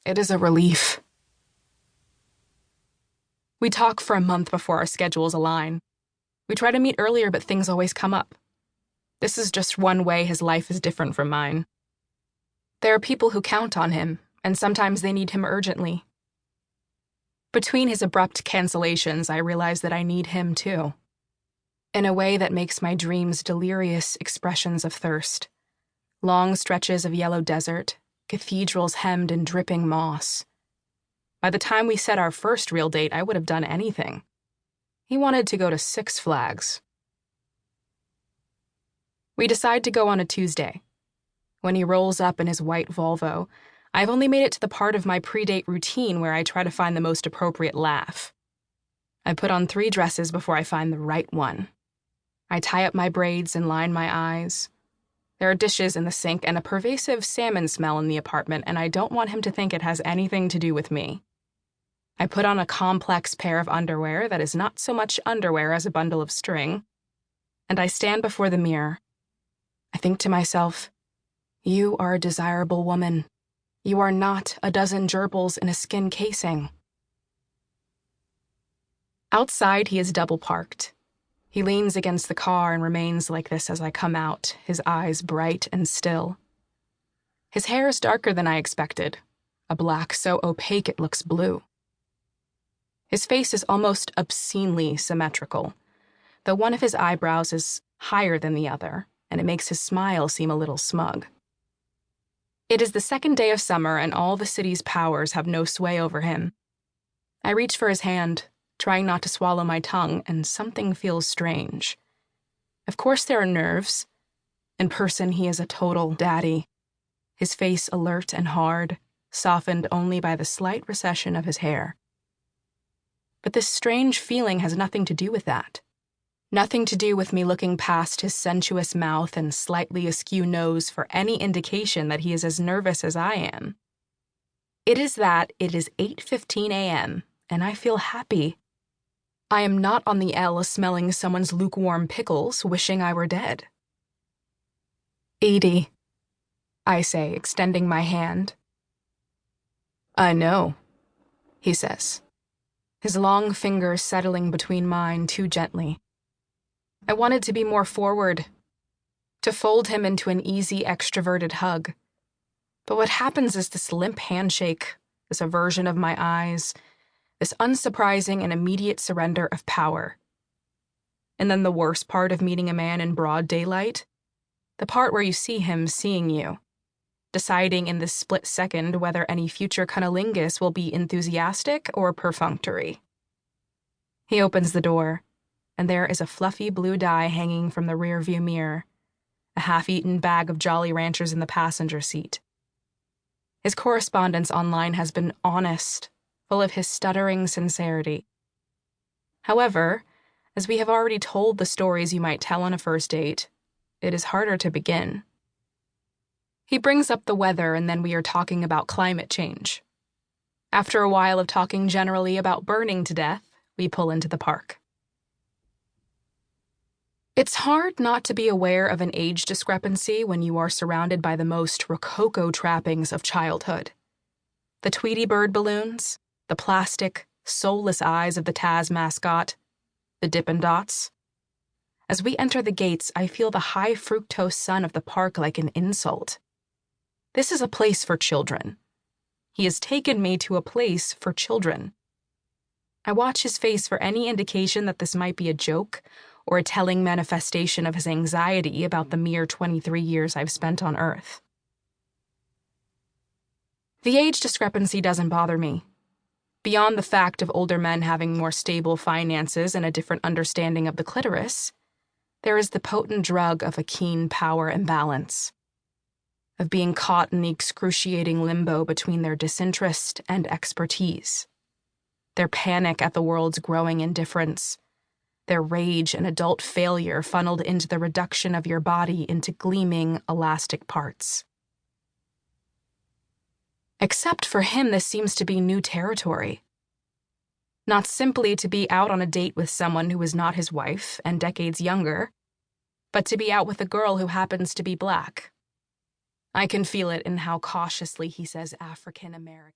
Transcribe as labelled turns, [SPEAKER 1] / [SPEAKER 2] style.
[SPEAKER 1] It is a relief. We talk for a month before our schedules align. We try to meet earlier, but things always come up. This is just one way his life is different from mine. There are people who count on him, and sometimes they need him urgently. Between his abrupt cancellations, I realize that I need him too. In a way that makes my dreams delirious expressions of thirst. Long stretches of yellow desert, cathedrals hemmed in dripping moss. By the time we set our first real date, I would have done anything. He wanted to go to Six Flags. We decide to go on a Tuesday. When he rolls up in his white Volvo, I've only made it to the part of my pre-date routine where I try to find the most appropriate laugh. I put on 3 dresses before I find the right one. I tie up my braids and line my eyes. There are dishes in the sink and a pervasive salmon smell in the apartment, and I don't want him to think it has anything to do with me. I put on a complex pair of underwear that is not so much underwear as a bundle of string, and I stand before the mirror. I think to myself, you are a desirable woman. You are not a dozen gerbils in a skin casing. Outside, he is double parked. He leans against the car and remains like this as I come out, his eyes bright and still. His hair is darker than I expected, a black so opaque it looks blue. His face is almost obscenely symmetrical, though one of his eyebrows is higher than the other, and it makes his smile seem a little smug. It is the second day of summer, and all the city's powers have no sway over him. I reach for his hand, trying not to swallow my tongue, and something feels strange. Of course there are nerves. In person, he is a total daddy. His face alert and hard, softened only by the slight recession of his hair. But this strange feeling has nothing to do with that. Nothing to do with me looking past his sensuous mouth and slightly askew nose for any indication that he is as nervous as I am. It is that it is 8:15 a.m., and I feel happy. I am not on the L smelling someone's lukewarm pickles, wishing I were dead. Edie, I say, extending my hand. I know, he says, his long fingers settling between mine too gently. I wanted to be more forward, to fold him into an easy, extroverted hug. But what happens is this limp handshake, this aversion of my eyes, this unsurprising and immediate surrender of power. And then the worst part of meeting a man in broad daylight, the part where you see him seeing you, deciding in this split second whether any future cunnilingus will be enthusiastic or perfunctory. He opens the door, and there is a fluffy blue dye hanging from the rearview mirror, a half-eaten bag of Jolly Ranchers in the passenger seat. His correspondence online has been honest, full of his stuttering sincerity. However, as we have already told the stories you might tell on a first date, it is harder to begin. He brings up the weather, and then we are talking about climate change. After a while of talking generally about burning to death, we pull into the park. It's hard not to be aware of an age discrepancy when you are surrounded by the most rococo trappings of childhood. The Tweety Bird balloons, the plastic, soulless eyes of the Taz mascot, the Dippin' Dots. As we enter the gates, I feel the high fructose sun of the park like an insult. This is a place for children. He has taken me to a place for children. I watch his face for any indication that this might be a joke or a telling manifestation of his anxiety about the mere 23 years I've spent on Earth. The age discrepancy doesn't bother me. Beyond the fact of older men having more stable finances and a different understanding of the clitoris, there is the potent drug of a keen power imbalance, of being caught in the excruciating limbo between their disinterest and expertise, their panic at the world's growing indifference, their rage and adult failure funneled into the reduction of your body into gleaming, elastic parts. Except for him, this seems to be new territory. Not simply to be out on a date with someone who is not his wife and decades younger, but to be out with a girl who happens to be black. I can feel it in how cautiously he says African American.